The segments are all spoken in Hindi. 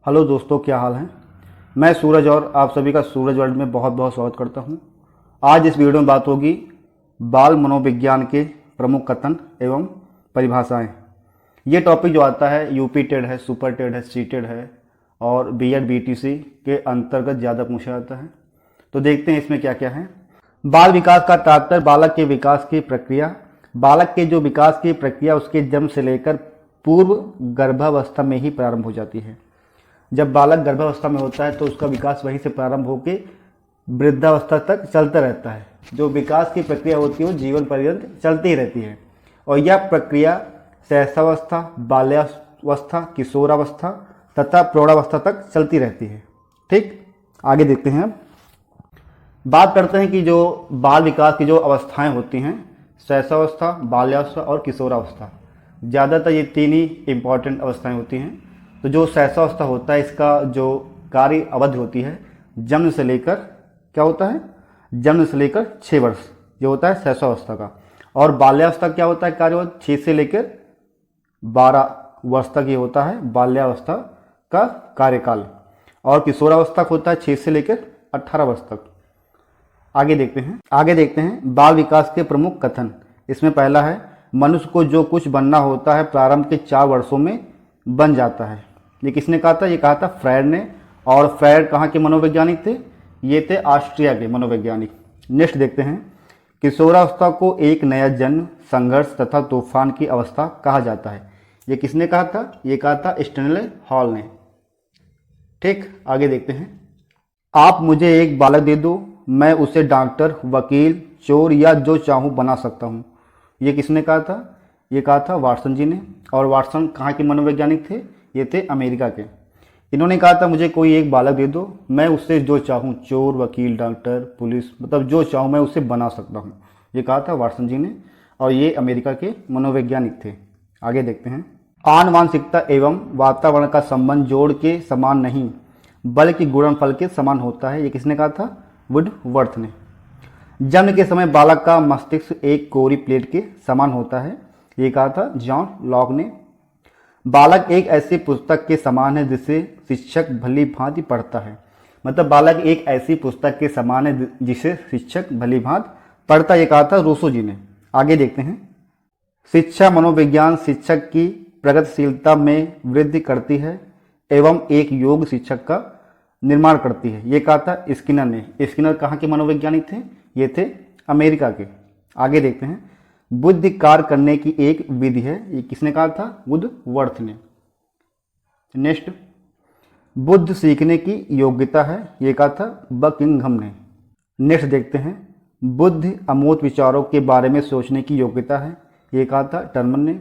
हेलो दोस्तों, क्या हाल है। मैं सूरज और आप सभी का सूरज वर्ल्ड में बहुत बहुत स्वागत करता हूं। आज इस वीडियो में बात होगी बाल मनोविज्ञान के प्रमुख कथन एवं परिभाषाएं। ये टॉपिक जो आता है यूपी टेड है, सुपर टेड है, सी टेड है और बीएड बीटीसी के अंतर्गत ज़्यादा पूछा जाता है। तो देखते हैं इसमें क्या क्या है। बाल विकास का तात्पर्य बालक के विकास की प्रक्रिया। बालक के जो विकास की प्रक्रिया उसके जन्म से लेकर पूर्व गर्भावस्था में ही प्रारंभ हो जाती है। जब बालक गर्भावस्था में होता है तो उसका विकास वहीं से प्रारंभ होकर वृद्धावस्था तक चलता रहता है। जो विकास की प्रक्रिया होती है वो जीवन पर्यंत चलती ही रहती है और यह प्रक्रिया शैशवावस्था, बाल्यावस्था, किशोरावस्था तथा प्रौढ़ावस्था तक चलती रहती है। ठीक, आगे देखते हैं। बात करते हैं कि जो बाल विकास की जो अवस्थाएं होती हैं, शैशवावस्था, बाल्यावस्था और किशोरावस्था, ज़्यादातर ये तीन ही इम्पॉर्टेंट अवस्थाएं होती हैं। तो जो शैशवावस्था होता है इसका जो कार्य अवधि होती है जन्म से लेकर क्या होता है, जन्म से लेकर 6 वर्ष ये होता है शैशवावस्था का। और बाल्यावस्था क्या होता है, कार्य अवधि 6 से लेकर 12 वर्ष तक ये होता है बाल्यावस्था का कार्यकाल। और किशोरावस्था होता है 6 से लेकर 18 वर्ष तक। आगे देखते हैं बाल विकास के प्रमुख कथन। इसमें पहला है मनुष्य को जो कुछ बनना होता है प्रारंभ के 4 वर्षों में बन जाता है। ये किसने कहा था, ये कहा था फ्रायड ने। और फ्रायड कहाँ के मनोवैज्ञानिक थे, ये थे ऑस्ट्रिया के मनोवैज्ञानिक। नेक्स्ट देखते हैं किशोरावस्था को एक नया जन्म, संघर्ष तथा तूफान की अवस्था कहा जाता है। ये किसने कहा था, ये कहा था स्टैनले हॉल ने। ठीक, आगे देखते हैं। आप मुझे एक बालक दे दो, मैं उसे डॉक्टर, वकील, चोर या जो चाहूँ बना सकता हूँ। ये किसने कहा था, ये कहा था वाटसन जी ने। और वाटसन कहाँ के मनोवैज्ञानिक थे, ये थे अमेरिका के। इन्होंने कहा था मुझे कोई एक बालक दे दो, मैं उससे जो चाहूँ, चोर, वकील, डॉक्टर, पुलिस, मतलब जो चाहूँ मैं उससे बना सकता हूँ। ये कहा था वाटसन जी ने और ये अमेरिका के मनोवैज्ञानिक थे। आगे देखते हैं। आनुवांशिकता एवं वातावरण का संबंध जोड़ के समान नहीं बल्कि गुणनफल के समान होता है। ये किसने कहा था, वुडवर्थ ने। जन्म के समय बालक का मस्तिष्क एक कोरी प्लेट के समान होता है। ये कहा था जॉन लॉक ने। बालक एक ऐसी पुस्तक के समान है जिसे शिक्षक भली भांति पढ़ता है। मतलब बालक एक ऐसी पुस्तक के समान है जिसे शिक्षक भली भांति पढ़ता, ये कहा था रूसो जी ने। आगे देखते हैं। शिक्षा मनोविज्ञान शिक्षक की प्रगतिशीलता में वृद्धि करती है एवं एक योग्य शिक्षक का निर्माण करती है। ये कहा था स्किनर ने। स्किनर कहाँ के मनोवैज्ञानिक थे, ये थे अमेरिका के। आगे देखते हैं। बुद्धि कार्य करने की एक विधि है। ये किसने कहा था, वुडवर्थ ने। नेक्स्ट, बुद्ध सीखने की योग्यता है। ये कहा था बकिंघम ने। नेक्स्ट देखते हैं। बुद्धि अमूर्त विचारों के बारे में सोचने की योग्यता है। ये कहा था टर्मन ने।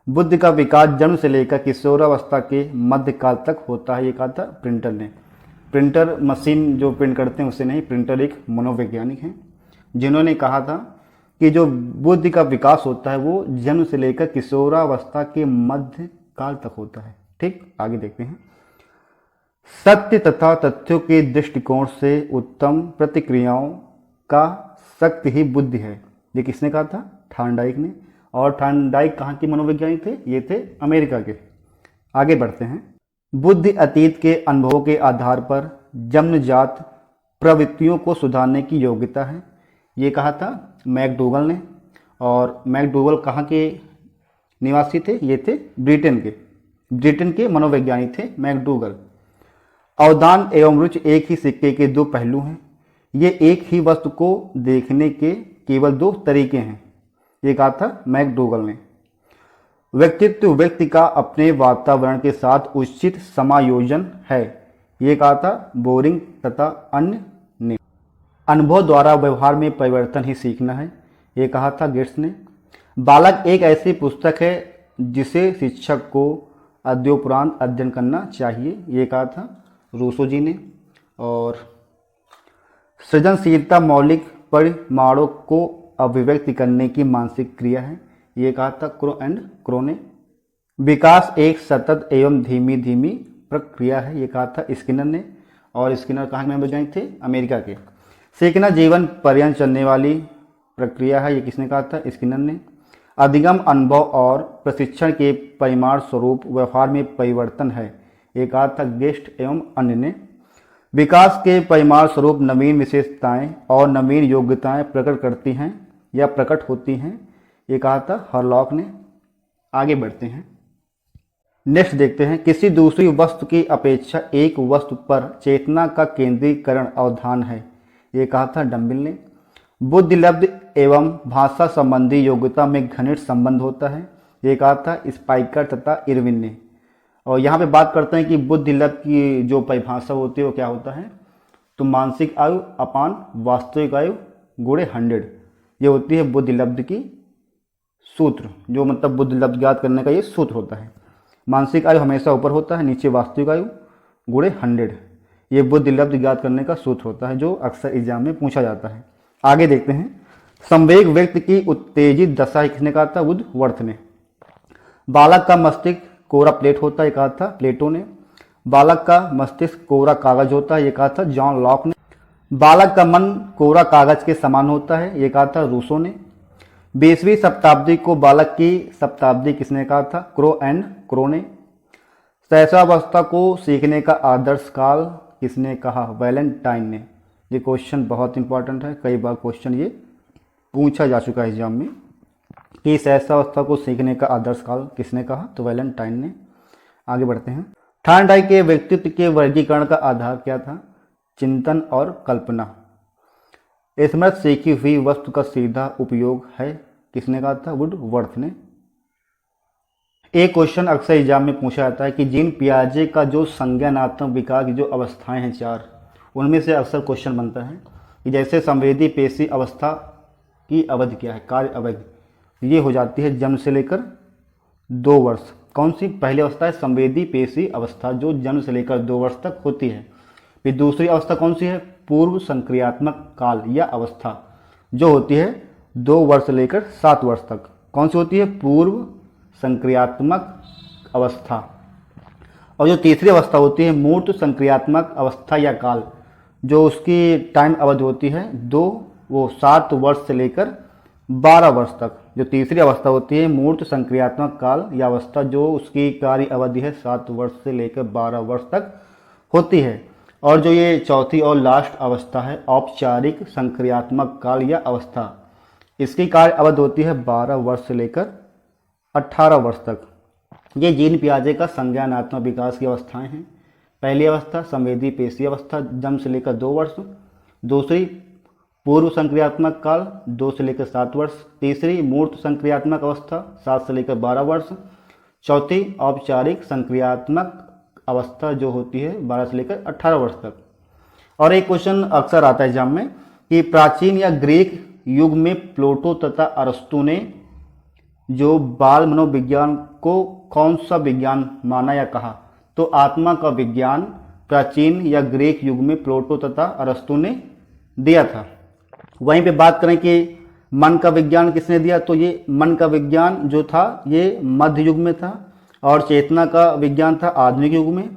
बुद्धि का विकास जन्म से लेकर किशोरावस्था के मध्यकाल तक होता है। ये कहा था प्रिंटर ने। प्रिंटर मशीन जो प्रिंट करते हैं उसे नहीं, प्रिंटर एक मनोवैज्ञानिक हैं जिन्होंने कहा था कि जो बुद्धि का विकास होता है वो जन्म से लेकर किशोरावस्था के मध्य काल तक होता है। ठीक, आगे देखते हैं। सत्य तथा तथ्यों के दृष्टिकोण से उत्तम प्रतिक्रियाओं का शक्ति ही बुद्धि है। ये किसने कहा था, थॉर्नडाइक ने। और थॉर्नडाइक कहाँ के मनोवैज्ञानिक थे, ये थे अमेरिका के। आगे बढ़ते हैं। बुद्धि अतीत के अनुभवों के आधार पर जन्मजात प्रवृत्तियों को सुधारने की योग्यता है। ये कहा था मैकडूगल ने। और मैकडूगल कहाँ के निवासी थे, ये थे ब्रिटेन के मनोवैज्ञानिक थे मैकडूगल। अवधान एवं रुचि एक ही सिक्के के 2 पहलू हैं। ये एक ही वस्तु को देखने के केवल 2 तरीके हैं। ये कहा था मैकडूगल ने। व्यक्तित्व व्यक्ति का अपने वातावरण के साथ उचित समायोजन है। ये कहा था बोरिंग तथा अन्य ने। अनुभव द्वारा व्यवहार में परिवर्तन ही सीखना है। ये कहा था गेट्स ने। बालक एक ऐसी पुस्तक है जिसे शिक्षक को अद्योपरांत अध्ययन करना चाहिए। ये कहा था रूसो जी ने। और सृजनशीलता मौलिक परिमाणों को अभिव्यक्ति करने की मानसिक क्रिया है। ये कहा था क्रो ने। विकास एक सतत एवं धीमी धीमी प्रक्रिया है। ये कहा था स्किनर ने। और स्किनर कहाँ के मनोवैज्ञानिक थे, अमेरिका के। सीखना जीवन पर्यंत चलने वाली प्रक्रिया है। ये किसने कहा था, स्किनर ने। अधिगम अनुभव और प्रशिक्षण के परिमाण स्वरूप व्यवहार में परिवर्तन है। एक कहा था गेस्ट एवं अन्य ने। विकास के परिमाण स्वरूप नवीन विशेषताएं और नवीन योग्यताएं प्रकट करती हैं या प्रकट होती हैं, ये कहा था हरलॉक ने। आगे बढ़ते हैं, नेक्स्ट देखते हैं, किसी दूसरी वस्तु की अपेक्षा एक वस्तु पर चेतना का केंद्रीकरण अवधान है, ये कहा था डम्बिल ने। बुद्धिलब्ध एवं भाषा संबंधी योग्यता में घनिष्ठ संबंध होता है, ये कहा था स्पाइकर तथा इरविन ने। और यहाँ पे बात करते हैं कि बुद्धिलब्ध की जो परिभाषा होती है वो क्या होता है, तो मानसिक आयु अपान वास्तविक आयु गुणे 100, ये होती है बुद्धिलब्ध की सूत्र, जो मतलब बुद्धिलब्ध ज्ञात करने का ये सूत्र होता है। मानसिक आयु हमेशा ऊपर होता है, नीचे वास्तविक आयु गुणे 100, ये बुद्धिलब्ध ज्ञात करने का सूत्र होता है, जो अक्सर एग्जाम में पूछा जाता है। आगे देखते हैं, संवेग व्यक्ति की उत्तेजित दशा किसने कहा था, वुडवर्थ ने। बालक का मस्तिष्क कोरा प्लेट होता है, ये कहा था प्लेटो ने। बालक का मस्तिष्क कोरा कागज होता है, ये कहा था जॉन लॉक ने। बालक का मन कोरा कागज के समान होता है, ये कहा था रूसो ने। 20वीं शताब्दी को बालक की शताब्दी किसने कहा था, क्रो एंड क्रो ने। शैशवावस्था को सीखने का आदर्श काल किसने कहा, वैलेंटाइन ने। ये क्वेश्चन बहुत इंपॉर्टेंट है, कई बार क्वेश्चन ये पूछा जा चुका है एग्जाम में कि शैशवावस्था को सीखने का आदर्श काल किसने कहा, तो वैलेंटाइन ने। आगे बढ़ते हैं, थॉर्नडाइक के व्यक्तित्व के वर्गीकरण का आधार क्या था, चिंतन और कल्पना। स्मृत सीखी हुई वस्तु का सीधा उपयोग है, किसने कहा था, वुडवर्थ ने। एक क्वेश्चन अक्सर एग्जाम में पूछा जाता है कि जीन पियाजे का जो संज्ञानात्मक विकास की जो अवस्थाएं हैं 4, उनमें से अक्सर क्वेश्चन बनता है कि जैसे संवेदी पेशी अवस्था की अवधि क्या है, कार्य अवधि, ये हो जाती है जन्म से लेकर 2 वर्ष। कौन सी पहली अवस्था है, संवेदी पेशी अवस्था, जो जन्म से लेकर 2 वर्ष तक होती है। फिर दूसरी अवस्था कौन सी है, पूर्व संक्रियात्मक काल या अवस्था, जो होती है 2 वर्ष से लेकर 7 वर्ष तक। कौन सी होती है, पूर्व संक्रियात्मक अवस्था। और जो तीसरी अवस्था होती है मूर्त संक्रियात्मक अवस्था या काल, जो उसकी टाइम अवधि होती है 7 वर्ष से लेकर 12 वर्ष तक। जो तीसरी अवस्था होती है मूर्त संक्रियात्मक काल या अवस्था, जो उसकी कार्य अवधि है 7 वर्ष से लेकर 12 वर्ष तक होती है। और जो ये चौथी और लास्ट अवस्था है औपचारिक संक्रियात्मक काल या अवस्था, इसकी कार्य अवधि होती है 12 वर्ष से लेकर 18 वर्ष तक। ये जीन पियाजे का संज्ञानात्मक विकास की अवस्थाएं हैं। पहली अवस्था संवेदी पेशी अवस्था, जन्म से लेकर 2 वर्ष। दूसरी पूर्व संक्रियात्मक काल 2 से लेकर 7 वर्ष। तीसरी मूर्त संक्रियात्मक अवस्था 7 से लेकर 12 वर्ष। चौथी औपचारिक संक्रियात्मक अवस्था, जो होती है 12 से लेकर 18 वर्ष तक। और एक क्वेश्चन अक्सर आता है एग्जाम में कि प्राचीन या ग्रीक युग में प्लेटो तथा अरस्तु ने जो बाल मनोविज्ञान को कौन सा विज्ञान माना या कहा, तो आत्मा का विज्ञान प्राचीन या ग्रीक युग में प्लेटो तथा अरस्तु ने दिया था। वहीं पे बात करें कि मन का विज्ञान किसने दिया, तो ये मन का विज्ञान जो था ये मध्य युग में था, और चेतना का विज्ञान था आधुनिक युग में।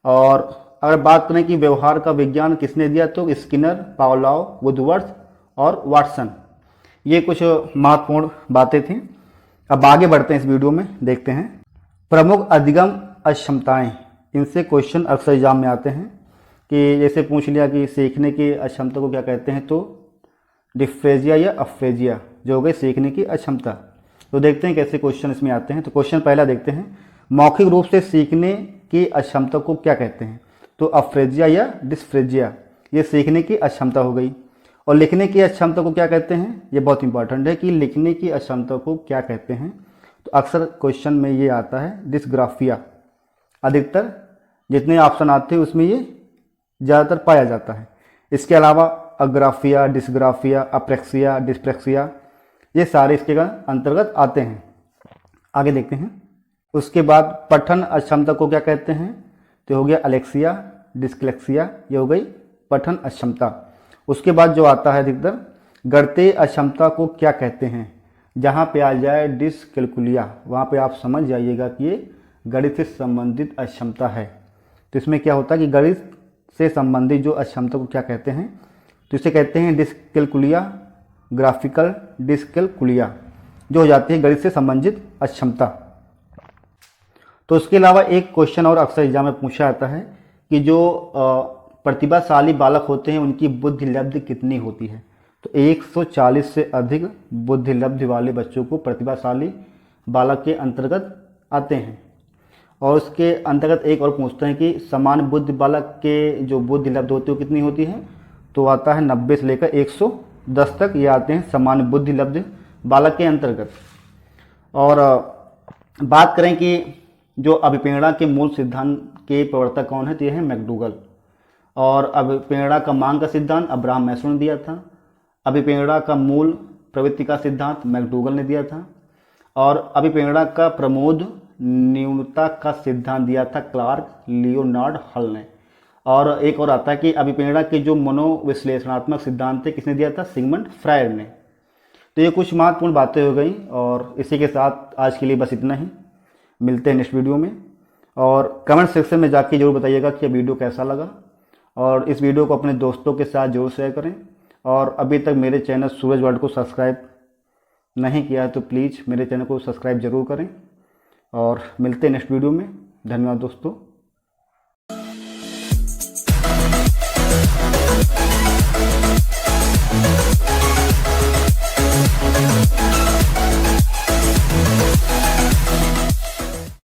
और अगर बात करें कि व्यवहार का विज्ञान किसने दिया, तो स्किनर, पावलोव, वुडवर्थ और वाटसन। ये कुछ महत्वपूर्ण बातें थीं। अब आगे बढ़ते हैं, इस वीडियो में देखते हैं प्रमुख अधिगम अक्षमताएं। इनसे क्वेश्चन अक्सर एग्जाम में आते हैं कि जैसे पूछ लिया कि सीखने की अक्षमता को क्या कहते हैं, तो डिफ्रेजिया या अफ्रेजिया, जो हो गई सीखने की अक्षमता। तो देखते हैं कैसे क्वेश्चन इसमें आते हैं। तो क्वेश्चन पहला देखते हैं, मौखिक रूप से सीखने की अक्षमता को क्या कहते हैं, तो अफ्रेजिया या डिस्फ्रेजिया, ये सीखने की अक्षमता हो गई। और लिखने की अक्षमता को क्या कहते हैं, ये बहुत इंपॉर्टेंट है कि लिखने की अक्षमता को क्या कहते हैं। तो अक्सर क्वेश्चन में ये आता है डिस्ग्राफिया, अधिकतर जितने ऑप्शन आते हैं उसमें ये ज़्यादातर पाया जाता है। इसके अलावा अग्राफिया, डिस्ग्राफिया, अप्रेक्सिया, डिस्प्रेक्सिया, ये सारे इसके अंतर्गत आते हैं। आगे देखते हैं। उसके बाद पठन अक्षमता को क्या कहते हैं, तो हो गया अलेक्सिया, डिस्क्लेक्सिया, ये हो गई पठन अक्षमता। उसके बाद जो आता है अधिकतर गणितीय अक्षमता को क्या कहते हैं, जहाँ पे आ जाए डिसकैलकुलिया, वहाँ पे आप समझ जाइएगा कि ये गणित से संबंधित अक्षमता है। तो इसमें क्या होता है कि गणित से संबंधित जो अक्षमता को क्या कहते हैं, तो इसे कहते हैं डिसकैलकुलिया, ग्राफिकल डिसकैलकुलिया, जो हो जाती है गणित से संबंधित अक्षमता। तो उसके अलावा एक क्वेश्चन और अक्सर एग्जाम में पूछा जाता है कि जो प्रतिभाशाली बालक होते हैं उनकी बुद्धि लब्धि कितनी होती है। तो 140 से अधिक बुद्धि लब्धि वाले बच्चों को प्रतिभाशाली बालक के अंतर्गत आते हैं। और उसके अंतर्गत एक और पूछते हैं कि समान बुद्धि बालक के जो बुद्धि लब्धि होती है वो कितनी होती है। तो आता है 90 से लेकर 110 तक, ये आते हैं समान बुद्धि लब्धि बालक के अंतर्गत। और बात करें कि जो अभिप्रेरणा के मूल सिद्धांत के प्रवर्तक कौन है, तो ये है मैकडूगल। और अभिप्रेरणा का मांग का सिद्धांत अब्राहम मैस्लो ने दिया था। अभिप्रेरणा का मूल प्रवृत्ति का सिद्धांत मैकडूगल ने दिया था। और अभिप्रेरणा का प्रमोद न्यूनता का सिद्धांत दिया था क्लार्क लियोनार्ड हल ने। और एक और आता है कि अभिप्रेरणा के जो मनोविश्लेषणात्मक सिद्धांत थे किसने दिया था, सिगमंड फ्रायड ने। तो ये कुछ महत्वपूर्ण बातें हो गई और इसी के साथ आज के लिए बस इतना ही। मिलते हैं नेक्स्ट वीडियो में और कमेंट सेक्शन में जाके जरूर बताइएगा कि वीडियो कैसा लगा और इस वीडियो को अपने दोस्तों के साथ जरूर शेयर करें। और अभी तक मेरे चैनल सूरज वर्ल्ड को सब्सक्राइब नहीं किया है तो प्लीज़ मेरे चैनल को सब्सक्राइब जरूर करें और मिलते हैं नेक्स्ट वीडियो में। धन्यवाद दोस्तों।